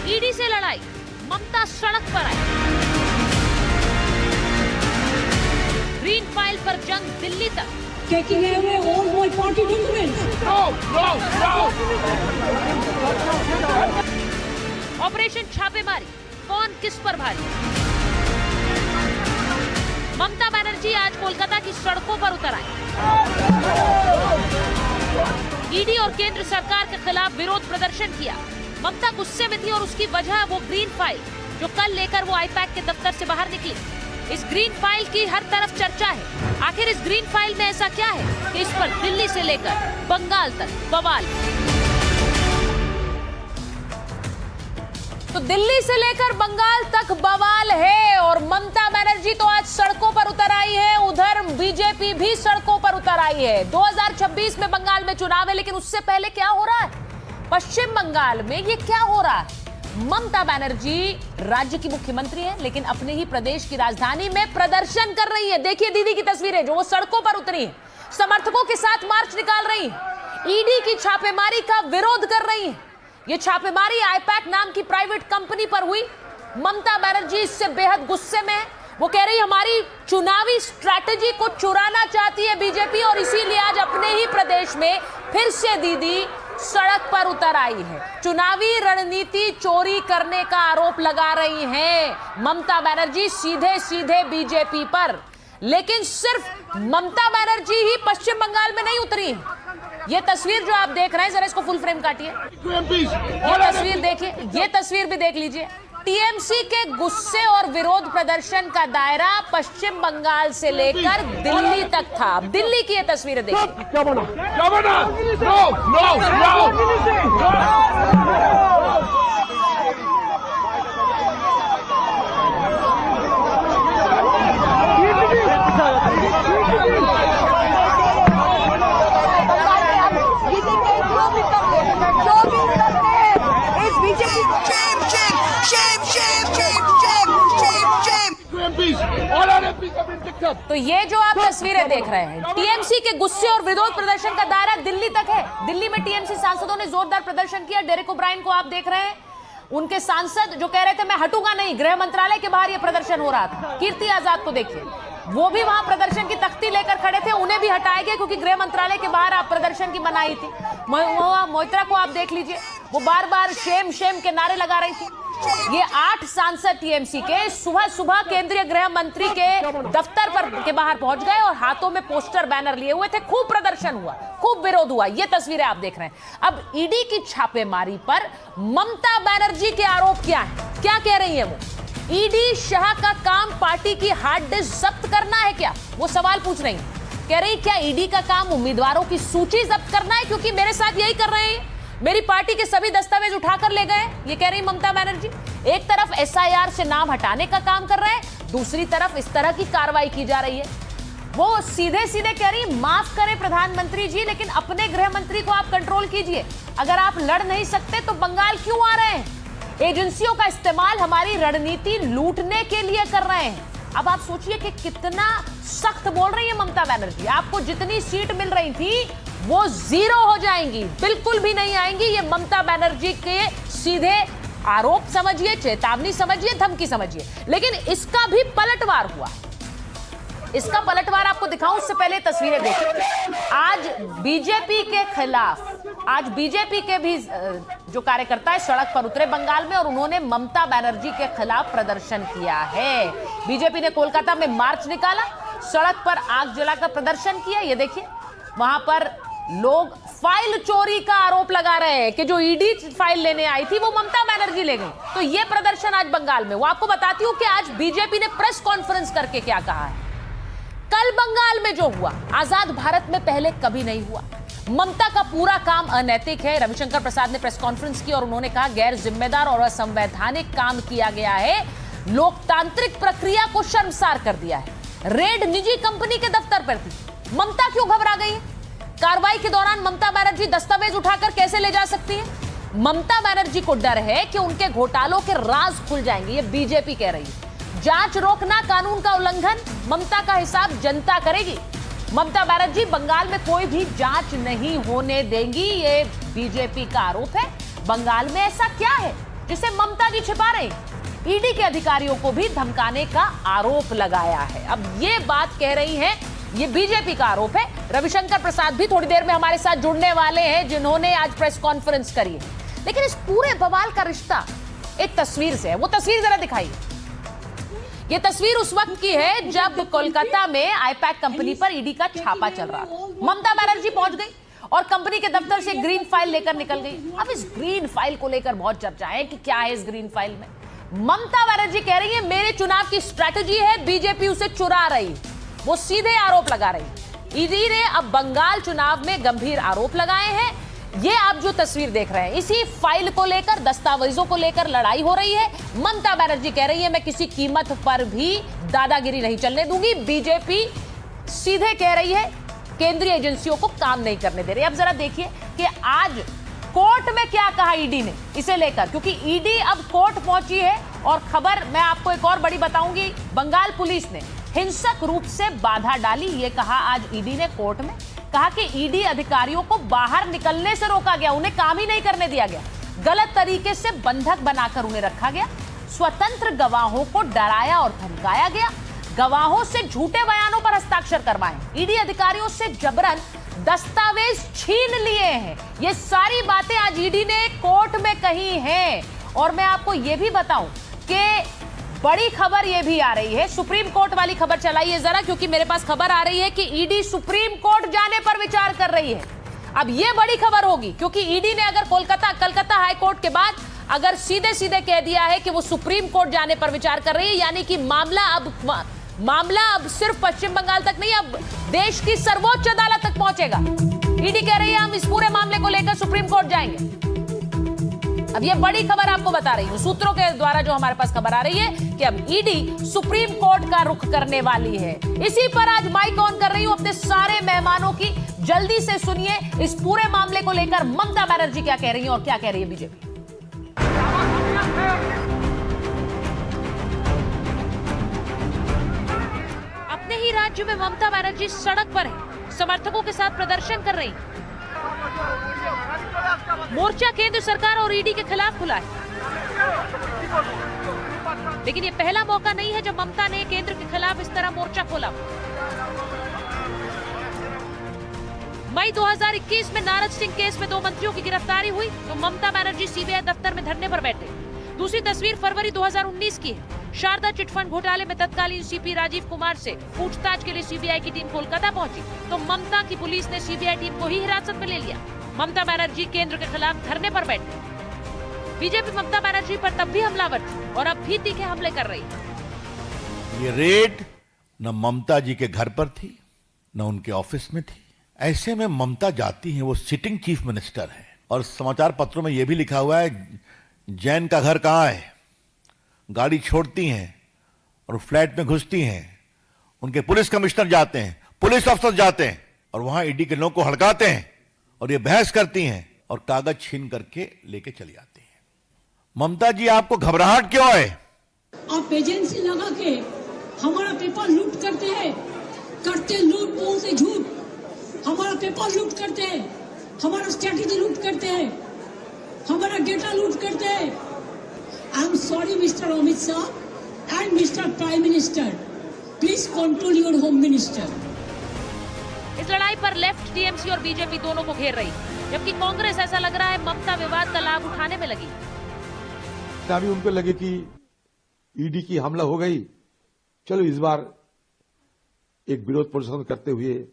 ED से लड़ाई, ममता सड़क पर आई। ग्रीन फाइल पर जंग दिल्ली तक। Taking away all my party documents. Operation छापेमारी, कौन किस पर भारी? ममता बनर्जी आज कोलकाता की सड़कों पर उतर आई। ईडी और केंद्र सरकार के खिलाफ विरोध प्रदर्शन किया। ममता गुस्से में थी और उसकी वजह वो ग्रीन फाइल जो कल लेकर वो आईपैक के दफ्तर से बाहर निकली। इस ग्रीन फाइल की हर तरफ चर्चा है। आखिर इस ग्रीन फाइल में ऐसा क्या है कि इस पर दिल्ली से लेकर बंगाल तक बवाल। तो दिल्ली से लेकर बंगाल तक बवाल है और ममता बनर्जी तो आज सड़कों पर उतर आई है। उधर बीजेपी भी सड़कों पर उतर आई है। 2026 में बंगाल में चुनाव है, लेकिन उससे पहले क्या हो रहा है पश्चिम बंगाल में? ये क्या हो रहा है? ममता बनर्जी राज्य की मुख्यमंत्री है, लेकिन अपने ही प्रदेश की राजधानी में प्रदर्शन कर रही है। देखिए दीदी की तस्वीरें जो वो सड़कों पर उतरी है, समर्थकों के साथ मार्च निकाल रही है, ईडी की छापेमारी का विरोध कर रही है। ये छापेमारी आईपैक नाम की प्राइवेट कंपनी पर हुई। ममता बनर्जी इससे बेहद गुस्से में है। वो कह रही हमारी चुनावी स्ट्रैटेजी को चुराना चाहती है बीजेपी, और इसीलिए आज अपने ही प्रदेश में फिर से दीदी सड़क पर उतर आई है। चुनावी रणनीति चोरी करने का आरोप लगा रही हैं ममता बनर्जी सीधे सीधे बीजेपी पर। लेकिन सिर्फ ममता बनर्जी ही पश्चिम बंगाल में नहीं उतरी है। ये तस्वीर जो आप देख रहे हैं, जरा इसको फुल फ्रेम काटिए। ये तस्वीर देखिए, ये तस्वीर भी देख लीजिए। टीएमसी के गुस्से और विरोध प्रदर्शन का दायरा पश्चिम बंगाल से लेकर दिल्ली तक था। अब दिल्ली की ये तस्वीरें देखिए। तो ये जो आप तस्वीरें देख रहे हैं, टीएमसी के गुस्से और विरोध प्रदर्शन का दायरा दिल्ली तक है। दिल्ली में टीएमसी सांसदों ने जोरदार प्रदर्शन किया। डेरेक ओब्रायन को आप देख रहे हैं, उनके सांसद जो कह रहे थे मैं हटूंगा नहीं। गृह मंत्रालय के बाहर ये प्रदर्शन हो रहा था। कीर्ति आजाद को देखिए, वो भी वहां प्रदर्शन की तख्ती लेकर खड़े थे, उन्हें भी हटाया गया क्योंकि गृह मंत्रालय के बाहर आप प्रदर्शन की मनाही थी। मोइत्रा को आप देख लीजिए, वो बार बार शेम शेम के नारे लगा रही थी। ये 8 सांसद टीएमसी के सुबह सुबह केंद्रीय गृह मंत्री के दफ्तर पर के बाहर पहुंच गए और हाथों में पोस्टर बैनर लिए हुए थे। खूब प्रदर्शन हुआ, खूब विरोध हुआ। ये तस्वीरें आप देख रहे हैं। अब ईडी की छापेमारी पर ममता बनर्जी के आरोप क्या है, क्या कह रही है वो? ईडी शाह का काम पार्टी की हार्ड डिस्क जब्त करना है क्या? वो सवाल पूछ रही है। कह रही क्या ईडी का काम उम्मीदवारों की सूची जब्त करना है? क्योंकि मेरे साथ यही कर रहे हैं, मेरी पार्टी के सभी दस्तावेज उठाकर ले गए। ये कह रही ममता बनर्जी। एक तरफ एसआईआर से नाम हटाने का काम कर रहे हैं, दूसरी तरफ इस तरह की कार्रवाई की जा रही है। वो सीधे सीधे कह रही माफ करें प्रधानमंत्री जी, लेकिन अपने गृह मंत्री को आप कंट्रोल कीजिए। अगर आप लड़ नहीं सकते तो बंगाल क्यों आ रहे हैं? एजेंसियों का इस्तेमाल हमारी रणनीति लूटने के लिए कर रहे हैं। अब आप सोचिए कि कितना सख्त बोल रही है ममता बनर्जी। आपको जितनी सीट मिल रही थी वो 0 हो जाएंगी, बिल्कुल भी नहीं आएंगी। ये ममता बनर्जी के सीधे आरोप समझिए, चेतावनी समझिए, धमकी समझिए। लेकिन इसका भी पलटवार हुआ। इसका पलटवार आपको दिखाऊं उससे पहले तस्वीरें देखिए। आज बीजेपी के खिलाफ, आज बीजेपी के भी जो कार्यकर्ता है सड़क पर उतरे बंगाल में और उन्होंने ममता बनर्जी के खिलाफ प्रदर्शन किया है। बीजेपी ने कोलकाता में मार्च निकाला, सड़क पर आग जलाकर प्रदर्शन किया। ये देखिए, वहां पर लोग फाइल चोरी का आरोप लगा रहे हैं कि जो ईडी फाइल लेने आई थी वो ममता बनर्जी ले गई। तो ये प्रदर्शन आज बंगाल में। वो आपको बताती हूं कि आज बीजेपी ने प्रेस कॉन्फ्रेंस करके क्या कहा है। कल बंगाल में जो हुआ आजाद भारत में पहले कभी नहीं हुआ। ममता का पूरा काम अनैतिक है। रविशंकर प्रसाद ने प्रेस कॉन्फ्रेंस की और उन्होंने कहा गैर जिम्मेदार और असंवैधानिक काम किया गया है, लोकतांत्रिक प्रक्रिया को शर्मसार कर दिया है। रेड निजी कंपनी के दफ्तर पर थी, ममता क्यों घबरा गई है? कार्रवाई के दौरान ममता बनर्जी दस्तावेज उठाकर कैसे ले जा सकती है? ममता बनर्जी को डर है कि उनके घोटालों के राज खुल जाएंगे, ये बीजेपी कह रही है। जांच रोकना कानून का उल्लंघन, ममता का हिसाब जनता करेगी। ममता बनर्जी बंगाल में कोई भी जांच नहीं होने देंगी, ये बीजेपी का आरोप है। बंगाल में ऐसा क्या है जिसे ममता जी छिपा रहे? ईडी के अधिकारियों को भी धमकाने का आरोप लगाया है। अब ये बात कह रही हैं, ये बीजेपी का आरोप है। रविशंकर प्रसाद भी थोड़ी देर में हमारे साथ जुड़ने वाले हैं, जिन्होंने आज प्रेस कॉन्फ्रेंस करी है। लेकिन इस पूरे बवाल का रिश्ता एक तस्वीर से है। वो तस्वीर जरा दिखाइए। ये तस्वीर उस वक्त की है जब कोलकाता में आईपैक कंपनी पर ईडी का छापा चल रहा था। ममता बनर्जी पहुंच गई और कंपनी के दफ्तर से ग्रीन फाइल लेकर निकल गई। अब इस ग्रीन फाइल को लेकर बहुत चर्चा है कि क्या है इस ग्रीन फाइल में। ममता बनर्जी कह रही है मेरे चुनाव की स्ट्रैटेजी है, बीजेपी उसे चुरा रही। वो सीधे आरोप लगा रही। ईडी ने अब बंगाल चुनाव में गंभीर आरोप लगाए हैं। ये आप जो तस्वीर देख रहे हैं, इसी फाइल को लेकर, दस्तावेजों को लेकर लड़ाई हो रही है। ममता बनर्जी कह रही है मैं किसी कीमत पर भी दादागिरी नहीं चलने दूंगी। बीजेपी सीधे कह रही है केंद्रीय एजेंसियों को काम नहीं करने दे रही। अब जरा देखिए कि आज कोर्ट में क्या कहा ईडी ने इसे लेकर, क्योंकि ईडी अब कोर्ट पहुंची है। और खबर मैं आपको एक और बड़ी बताऊंगी, बंगाल पुलिस ने हिंसक रूप से बाधा डाली। ये कहा आज ईडी ने कोर्ट में, कहा कि ईडी अधिकारियों को बाहर निकलने से रोका गया, उन्हें काम ही नहीं करने दिया गया, गलत तरीके से बंधक बनाकर उन्हें रखा गया, स्वतंत्र गवाहों को डराया और धमकाया गया, गवाहों से झूठे बयानों पर हस्ताक्षर करवाए, ईडी अधिकारियों से जबरन दस्तावेज छीन लिए हैं। ये सारी बातें आज ईडी ने कोर्ट में कही हैं। और मैं आपको यह भी बताऊं कि बड़ी खबर यह भी आ रही है, सुप्रीम कोर्ट वाली खबर चलाइए जरा, क्योंकि मेरे पास खबर आ रही है कि ईडी सुप्रीम कोर्ट जाने पर विचार कर रही है। अब यह बड़ी खबर होगी, क्योंकि ईडी ने अगर कलकत्ता हाई कोर्ट के बाद अगर सीधे सीधे कह दिया है कि वो सुप्रीम कोर्ट जाने पर विचार कर रही है, यानी कि मामला अब सिर्फ पश्चिम बंगाल तक नहीं, अब देश की सर्वोच्च अदालत तक पहुंचेगा। ईडी कह रही है हम इस पूरे मामले को लेकर सुप्रीम कोर्ट जाएंगे। अब ये बड़ी खबर आपको बता रही हूं, सूत्रों के द्वारा जो हमारे पास खबर आ रही है कि अब ईडी सुप्रीम कोर्ट का रुख करने वाली है। इसी पर आज माइक ऑन कर रही हूं अपने सारे मेहमानों की। जल्दी से सुनिए इस पूरे मामले को लेकर ममता बनर्जी क्या कह रही है और क्या कह रही है बीजेपी। अपने ही राज्य में ममता बनर्जी सड़क पर है, समर्थकों के साथ प्रदर्शन कर रही। मोर्चा केंद्र सरकार और ईडी के खिलाफ खुला है, लेकिन ये पहला मौका नहीं है जब ममता ने केंद्र के खिलाफ इस तरह मोर्चा खोला। मई 2021 में नारद सिंह केस में 2 मंत्रियों की गिरफ्तारी हुई तो ममता बनर्जी सीबीआई दफ्तर में धरने पर बैठे। दूसरी तस्वीर फरवरी 2019 की है। शारदा चिटफंड घोटाले में तत्कालीन सीपी राजीव कुमार से पूछताछ के लिए सीबीआई की टीम कोलकाता पहुंची तो ममता की पुलिस ने सीबीआई टीम को ही हिरासत में ले लिया। ममता बनर्जी केंद्र के खिलाफ धरने पर बैठे। बीजेपी ममता बनर्जी पर तब भी हमलावर थी और अब भी तीखे हमले कर रही है। ये रेड न ममता जी के घर पर थी न उनके ऑफिस में थी। ऐसे में ममता जाती हैं, वो सिटिंग चीफ मिनिस्टर है और समाचार पत्रों में यह भी लिखा हुआ है जैन का घर कहाँ है। गाड़ी छोड़ती हैं और फ्लैट में घुसती हैं, उनके पुलिस कमिश्नर जाते हैं, पुलिस अफसर जाते हैं और वहां ईडी के लोगों को हड़काते हैं और ये बहस करती हैं और कागज छीन करके लेके चली जाती हैं। ममता जी आपको घबराहट क्यों है? आप एजेंसी लगा के हमारा पेपर लूट करते लूट, मुंह से झूठ, हमारा पेपर लूट करते हैं, हमारा स्ट्रैटेजी लूट करते हैं, हमारा डेटा लूट करते हैं। I am sorry mister Amit Shah and mister prime minister, please control your home minister. इस लड़ाई पर लेफ्ट, टीएमसी और बीजेपी दोनों को घेर रही, जबकि कांग्रेस ऐसा लग रहा है ममता विवाद का लाभ उठाने में लगी। अभी उनको लगे कि ईडी की हमला हो गई, चलो इस बार एक विरोध प्रदर्शन करते हुए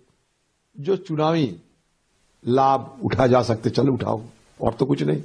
जो चुनावी लाभ उठा जा सकते चलो उठाओ, और तो कुछ नहीं।